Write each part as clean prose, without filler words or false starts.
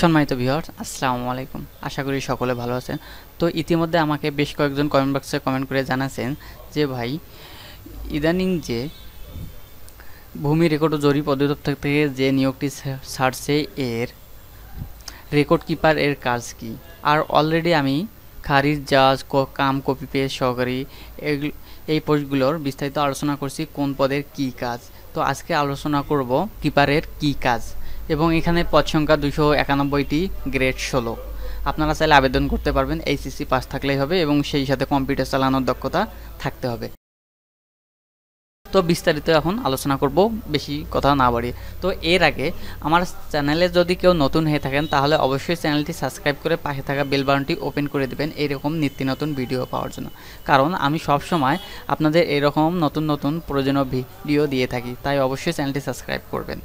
সম্মানিত ভিউয়ার্স, আসসালামু আলাইকুম। আশা করি সকলে ভালো আছেন। তো ইতিমধ্যে আমাকে বেশ কয়েকজন কমেন্ট বক্সে কমেন্ট করে জানাচ্ছেন যে ভাই, ইদানিং যে ভূমি রেকর্ড ও জরিপ অধিদপ্তর থেকে যে নিয়োগটি ছাড়ছে, এর রেকর্ড কিপার এর কাজ কি? আর অলরেডি আমি খারিজ, জাজ, কাম, কপি পেস্ট সহকারী এই পোস্টগুলোর বিস্তারিত আলোচনা করছি কোন পদের কি কাজ। তো আজকে আলোচনা করব কিপারের কি কাজ, এবং এখানে পদ সংখ্যা 291টি, গ্রেড 16। আপনারা চাইলে আবেদন করতে পারবেন। এইচএসসি পাস থাকলেই হবে এবং সেই সাথে কম্পিউটার চালানোর দক্ষতা থাকতে হবে। তো বিস্তারিত এখন আলোচনা করব, বেশি কথা না বাড়িয়ে। তো এর আগে আমার চ্যানেলে যদি কেউ নতুন হয়ে থাকেন তাহলে অবশ্যই চ্যানেলটি সাবস্ক্রাইব করে পাশে থাকা বেল বাটনটি ওপেন করে দেবেন এরকম নিত্য নতুন ভিডিও পাওয়ার জন্য। কারণ আমি সব সময় আপনাদের এরকম নতুন নতুন প্রয়োজনীয় ভিডিও দিয়ে থাকি, তাই অবশ্যই চ্যানেলটি সাবস্ক্রাইব করবেন।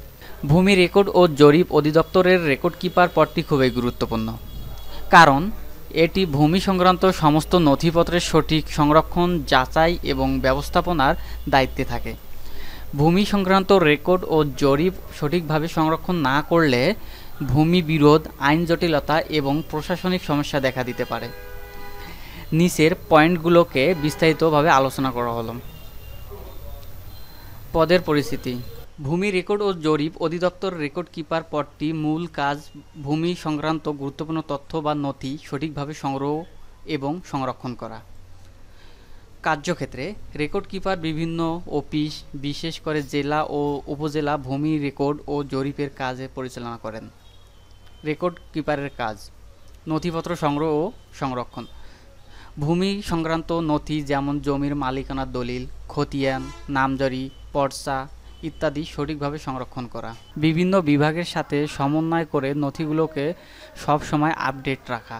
ভূমি রেকর্ড ও জরিপ অধিদপ্তরের রেকর্ড কিপার পদটি খুবই গুরুত্বপূর্ণ, কারণ এটি ভূমি সংক্রান্ত সমস্ত নথিপত্রের সঠিক সংরক্ষণ, যাচাই এবং ব্যবস্থাপনার দায়িত্বে থাকে। ভূমি সংক্রান্ত রেকর্ড ও জরিপ সঠিকভাবে সংরক্ষণ না করলে ভূমি বিরোধ, আইন জটিলতা এবং প্রশাসনিক সমস্যা দেখা দিতে পারে। নিচের পয়েন্টগুলোকে বিস্তারিতভাবে আলোচনা করা হলো। পদের পরিস্থিতি। ভূমি রেকর্ড ও জরিপ অধিদপ্তর রেকর্ড কিপার পদটি মূল কাজ ভূমি সংক্রান্ত গুরুত্বপূর্ণ তথ্য বা নথি সঠিকভাবে সংগ্রহ এবং সংরক্ষণ করা। কার্যক্ষেত্রে রেকর্ড কিপার বিভিন্ন অফিস, বিশেষ করে জেলা ও উপজেলা ভূমি রেকর্ড ও জরিপের কাজে পরিচালনা করেন। রেকর্ড কিপারের কাজ: নথিপত্র সংগ্রহ ও সংরক্ষণ। ভূমি সংক্রান্ত নথি যেমন জমির মালিকানার দলিল, খতিয়ান, নামজারি, পর্চা ইত্যাদি সঠিকভাবে সংরক্ষণ করা। বিভিন্ন বিভাগের সাথে সমন্বয় করে নথিগুলোকে সব সময় আপডেট রাখা।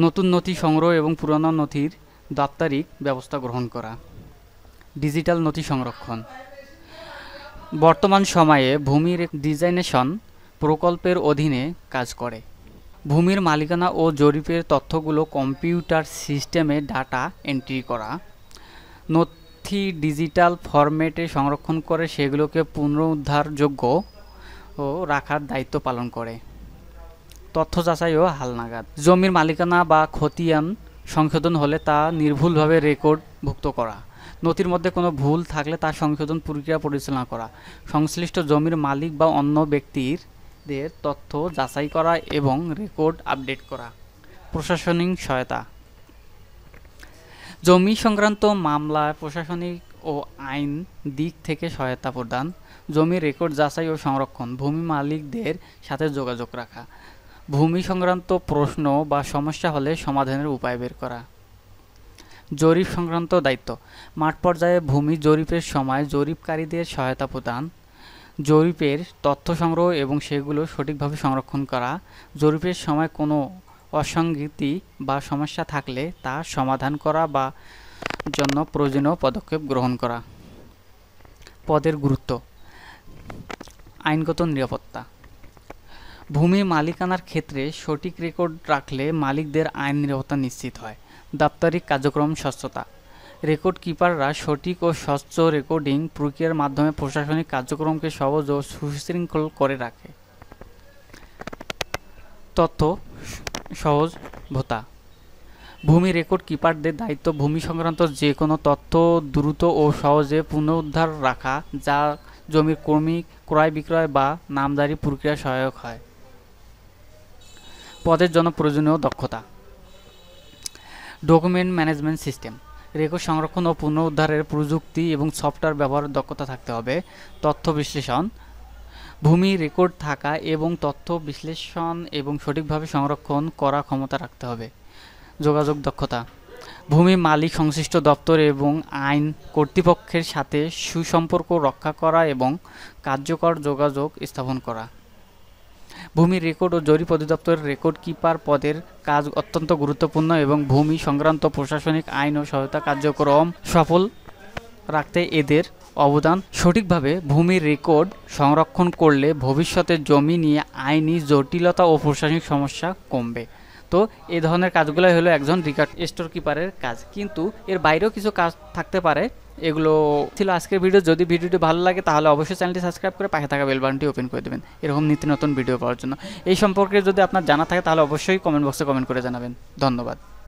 নতুন নথি সংগ্রহ এবং পুরানো নথির দাপ্তরিক ব্যবস্থা গ্রহণ করা। ডিজিটাল নথি সংরক্ষণ। বর্তমান সময়ে ভূমির ডিজিটাইজেশন প্রকল্পের অধীনে কাজ করে। ভূমির মালিকানা ও জরিপের তথ্যগুলো কম্পিউটার সিস্টেমে ডাটা এন্ট্রি করা, নথি ডিজিটাল ফরম্যাটে সংরক্ষণ করে সেগুলোকে পুনরুদ্ধারযোগ্য ও রাখার দায়িত্ব পালন করে। তথ্য যাচাই ও হালনাগাদ। জমির মালিকানা বা খতিয়ান সংশোধন হলে তা নির্ভুলভাবে রেকর্ডভুক্ত করা। নথির মধ্যে কোনো ভুল থাকলে তা সংশোধন প্রক্রিয়া পরিচালনা করা। সংশ্লিষ্ট জমির মালিক বা অন্য ব্যক্তিদের তথ্য যাচাই করা এবং রেকর্ড আপডেট করা। প্রশাসনিক সহায়তা। জমি সংক্রান্ত মামলায় প্রশাসনিক ও আইন দিক থেকে সহায়তা প্রদান। জমির রেকর্ড যাচাই ও সংরক্ষণ। ভূমি মালিকদের সাথে যোগাযোগ রাখা। ভূমি সংক্রান্ত প্রশ্ন বা সমস্যা হলে সমাধানের উপায় বের করা। জরিপ সংক্রান্ত দায়িত্ব: মাঠ পর্যায়ে ভূমি জরিপের সময় জরিপকারীদের সহায়তা প্রদান। জরিপের তথ্য সংগ্রহ এবং সেগুলো সঠিকভাবে সংরক্ষণ করা। জরিপের সময় কোনো অসঙ্গতি বা সমস্যা থাকলে তা সমাধান করা বা জন্য প্রয়োজনীয় পদক্ষেপ গ্রহণ করা। পদের গুরুত্ব: আইনগত নিরাপত্তা। ভূমি মালিকানার ক্ষেত্রে সঠিক রেকর্ড রাখলে মালিকদের আইন নিরাপত্তা নিশ্চিত হয়। দাপ্তরিক কার্যক্রম স্বচ্ছতা। রেকর্ড কিপাররা সঠিক ও স্বচ্ছ রেকর্ডিং প্রক্রিয়ার মাধ্যমে প্রশাসনিক কার্যক্রমকে সহজ ও সুশৃঙ্খল করে রাখে। তথ্য সহজতা। ভূমি রেকর্ড কিপারদের দায়িত্ব ভূমি সংক্রান্ত যে কোনো তথ্য দ্রুত ও সহজে পুনরুদ্ধার রাখা, যা জমির ক্রয় বিক্রয় বা নামজারি প্রক্রিয়া সহায়ক হয়। পদের জন্য প্রয়োজনীয় দক্ষতা: ডকুমেন্ট ম্যানেজমেন্ট সিস্টেম। রেকর্ড সংরক্ষণ ও পুনরুদ্ধারের প্রযুক্তি এবং সফটওয়্যার ব্যবহারের দক্ষতা থাকতে হবে। তথ্য বিশ্লেষণ। ভূমি রেকর্ড থাকা এবং তথ্য বিশ্লেষণ এবং সঠিকভাবে সংরক্ষণ করার ক্ষমতা রাখতে হবে। যোগাযোগ দক্ষতা: ভূমি মালিক, সংশ্লিষ্ট দপ্তর এবং আইন কর্তৃপক্ষের সাথে সুসম্পর্ক রক্ষা করা এবং কার্যকর যোগাযোগ স্থাপন করা। ভূমি রেকর্ড ও জরিপ অধিদপ্তরের রেকর্ড কিপার পদের কাজ অত্যন্ত গুরুত্বপূর্ণ এবং ভূমি সংক্রান্ত প্রশাসনিক আইন ও সহায়তা কার্যক্রম সফল রাখতে এদের অবদান। সঠিকভাবে ভূমির রেকর্ড সংরক্ষণ করলে ভবিষ্যতে জমি নিয়ে আইনি জটিলতা ও প্রশাসনিক সমস্যা কমবে। তো এই ধরনের কাজগুলোই হলো একজন রেকর্ড স্টোর কিপারের কাজ, কিন্তু এর বাইরেও কিছু কাজ থাকতে পারে। এগুলো ছিল আজকের ভিডিও। যদি ভিডিওটি ভালো লাগে তাহলে অবশ্যই চ্যানেলটি সাবস্ক্রাইব করে পাশে থাকা বেল বাটনটি ওপেন করে দেবেন এরকম নিত্য নতুন ভিডিও পাওয়ার জন্য। এই সম্পর্কে যদি আপনার জানা থাকে তাহলে অবশ্যই কমেন্ট বক্সে কমেন্ট করে জানাবেন। ধন্যবাদ।